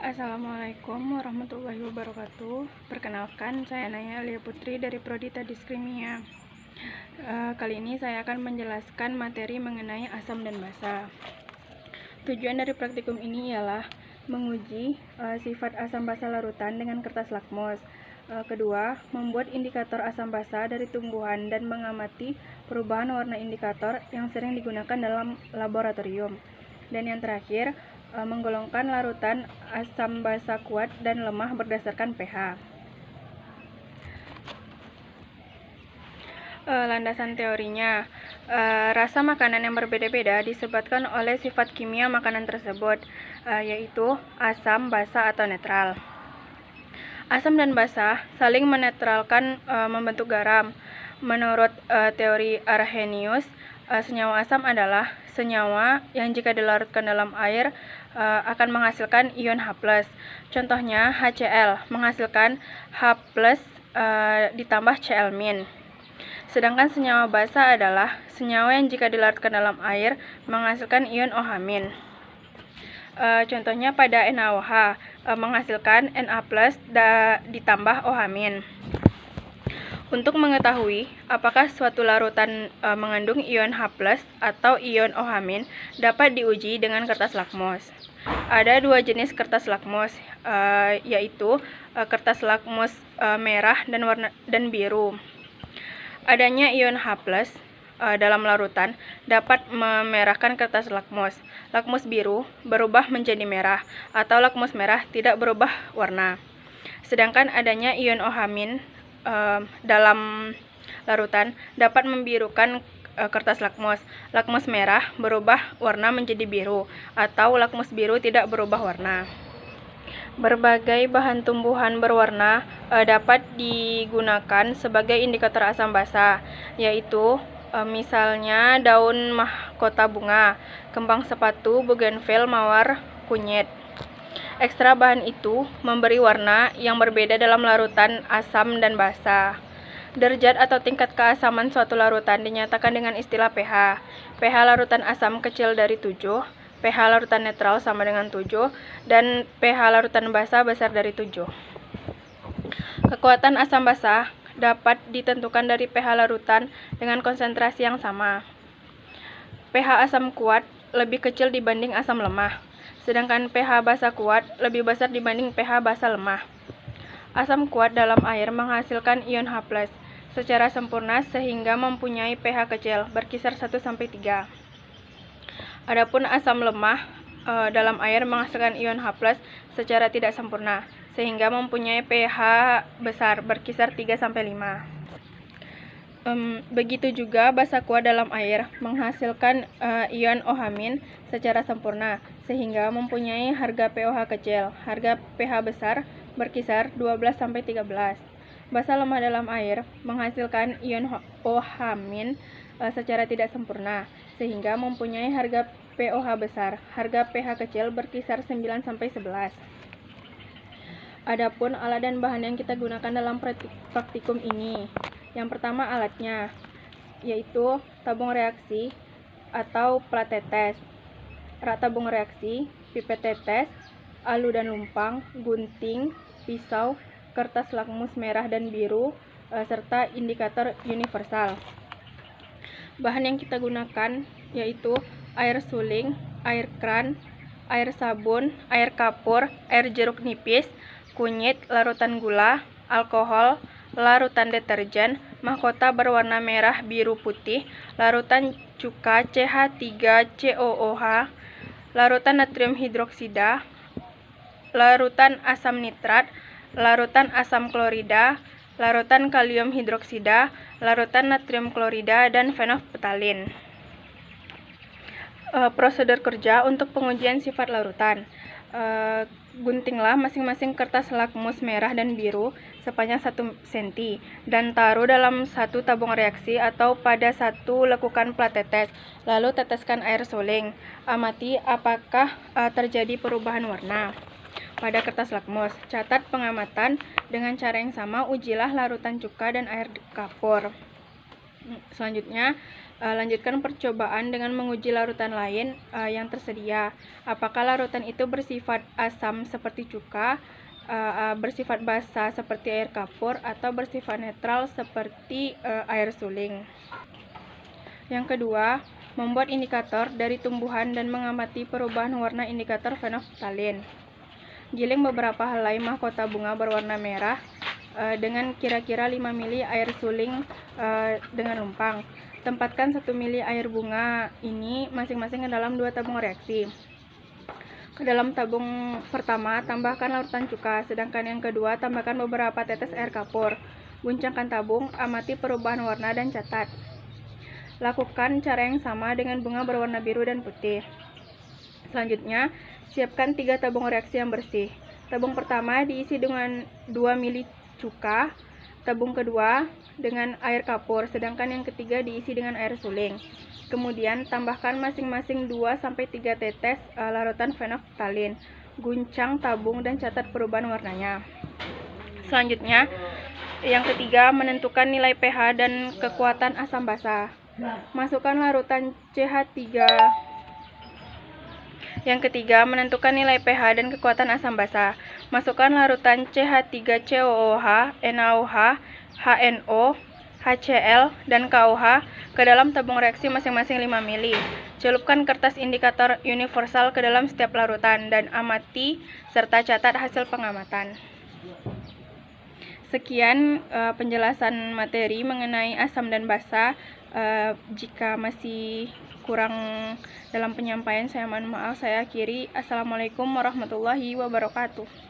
Assalamualaikum warahmatullahi wabarakatuh. Perkenalkan, saya Naya Lia Putri dari Prodi Tadis Kimia. Kali ini saya akan menjelaskan materi mengenai asam dan basa. Tujuan dari praktikum ini ialah menguji sifat asam basa larutan dengan kertas lakmus. Kedua, membuat indikator asam basa dari tumbuhan dan mengamati perubahan warna indikator yang sering digunakan dalam laboratorium. Dan yang terakhir, menggolongkan larutan asam basa kuat dan lemah berdasarkan pH. Landasan teorinya, rasa makanan yang berbeda-beda disebabkan oleh sifat kimia makanan tersebut, yaitu asam, basa, atau netral. Asam dan basa saling menetralkan membentuk garam. Menurut teori Arrhenius, senyawa asam adalah senyawa yang jika dilarutkan dalam air akan menghasilkan ion H+. Contohnya HCl menghasilkan H+ ditambah Cl-. Sedangkan senyawa basa adalah senyawa yang jika dilarutkan dalam air menghasilkan ion OH-. Contohnya pada NaOH menghasilkan Na+ ditambah OH-. Untuk mengetahui apakah suatu larutan mengandung ion H+ atau ion OH- dapat diuji dengan kertas lakmus. Ada dua jenis kertas lakmus, yaitu kertas lakmus merah dan biru. Adanya ion H+ dalam larutan dapat memerahkan kertas lakmus. Lakmus biru berubah menjadi merah, atau lakmus merah tidak berubah warna. Sedangkan adanya ion OH- dalam larutan dapat membirukan kertas lakmus. Lakmus merah berubah warna menjadi biru, atau lakmus biru tidak berubah warna. Berbagai bahan tumbuhan berwarna dapat digunakan sebagai indikator asam basa, yaitu misalnya daun mahkota bunga, kembang sepatu, bougainville, mawar, kunyit. Ekstra bahan itu memberi warna yang berbeda dalam larutan asam dan basa. Derajat atau tingkat keasaman suatu larutan dinyatakan dengan istilah pH. pH larutan asam kecil dari 7, pH larutan netral sama dengan 7, dan pH larutan basa besar dari 7. Kekuatan asam basa dapat ditentukan dari pH larutan dengan konsentrasi yang sama. pH asam kuat lebih kecil dibanding asam lemah, sedangkan pH basa kuat lebih besar dibanding pH basa lemah. Asam kuat dalam air menghasilkan ion H+ secara sempurna sehingga mempunyai pH kecil berkisar 1-3. Adapun asam lemah dalam air menghasilkan ion H+ secara tidak sempurna sehingga mempunyai pH besar berkisar 3-5. Begitu juga basa kuat dalam air menghasilkan ion OH- secara sempurna sehingga mempunyai harga pOH kecil. Harga pH besar berkisar 12-13. Basa lemah dalam air menghasilkan ion OH- secara tidak sempurna sehingga mempunyai harga pOH besar. Harga pH kecil berkisar 9-11. Adapun alat dan bahan yang kita gunakan dalam praktikum ini. Yang pertama alatnya, yaitu tabung reaksi atau plat tetes, rak tabung reaksi, pipet tetes, alu dan lumpang, gunting, pisau, kertas lakmus merah dan biru, serta indikator universal. Bahan yang kita gunakan yaitu air suling, air kran, air sabun, air kapur, air jeruk nipis, kunyit, larutan gula, alkohol, larutan deterjen, mahkota berwarna merah, biru, putih, larutan cuka CH3COOH, larutan natrium hidroksida, larutan asam nitrat, larutan asam klorida, larutan kalium hidroksida, larutan natrium klorida, dan fenolftalin. Prosedur kerja untuk pengujian sifat larutan. Guntinglah masing-masing kertas lakmus merah dan biru sepanjang 1 cm dan taruh dalam satu tabung reaksi atau pada satu lekukan plat tetes, lalu teteskan air suling. Amati apakah terjadi perubahan warna pada kertas lakmus. Catat pengamatan dengan cara yang sama, ujilah larutan cuka dan air kapur. Selanjutnya, lanjutkan percobaan dengan menguji larutan lain yang tersedia. Apakah larutan itu bersifat asam seperti cuka, bersifat basa seperti air kapur, atau bersifat netral seperti air suling. Yang kedua, membuat indikator dari tumbuhan dan mengamati perubahan warna indikator fenoftalin. Giling beberapa helai mahkota bunga berwarna merah dengan kira-kira 5 mili air suling dengan lumpang. Tempatkan 1 mili air bunga ini masing-masing ke dalam 2 tabung reaksi. Ke dalam tabung pertama, tambahkan larutan cuka, sedangkan yang kedua, tambahkan beberapa tetes air kapur. Guncangkan tabung, amati perubahan warna dan catat. Lakukan cara yang sama dengan bunga berwarna biru dan putih. Selanjutnya, siapkan 3 tabung reaksi yang bersih. Tabung pertama diisi dengan 2 mili cuka, tabung kedua dengan air kapur, sedangkan yang ketiga diisi dengan air suling. Kemudian tambahkan masing-masing 2-3 tetes larutan fenoftalin. Guncang tabung dan catat perubahan warnanya. Selanjutnya, yang ketiga, menentukan nilai pH dan kekuatan asam basa. Masukkan larutan CH3. Yang ketiga, menentukan nilai pH dan kekuatan asam basa. Masukkan larutan CH3COOH, NaOH, HNO, HCl, dan KOH ke dalam tabung reaksi masing-masing 5 mili. Celupkan kertas indikator universal ke dalam setiap larutan dan amati serta catat hasil pengamatan. Sekian penjelasan materi mengenai asam dan basa. Jika masih kurang dalam penyampaian, saya mohon maaf. Saya akhiri. Assalamualaikum warahmatullahi wabarakatuh.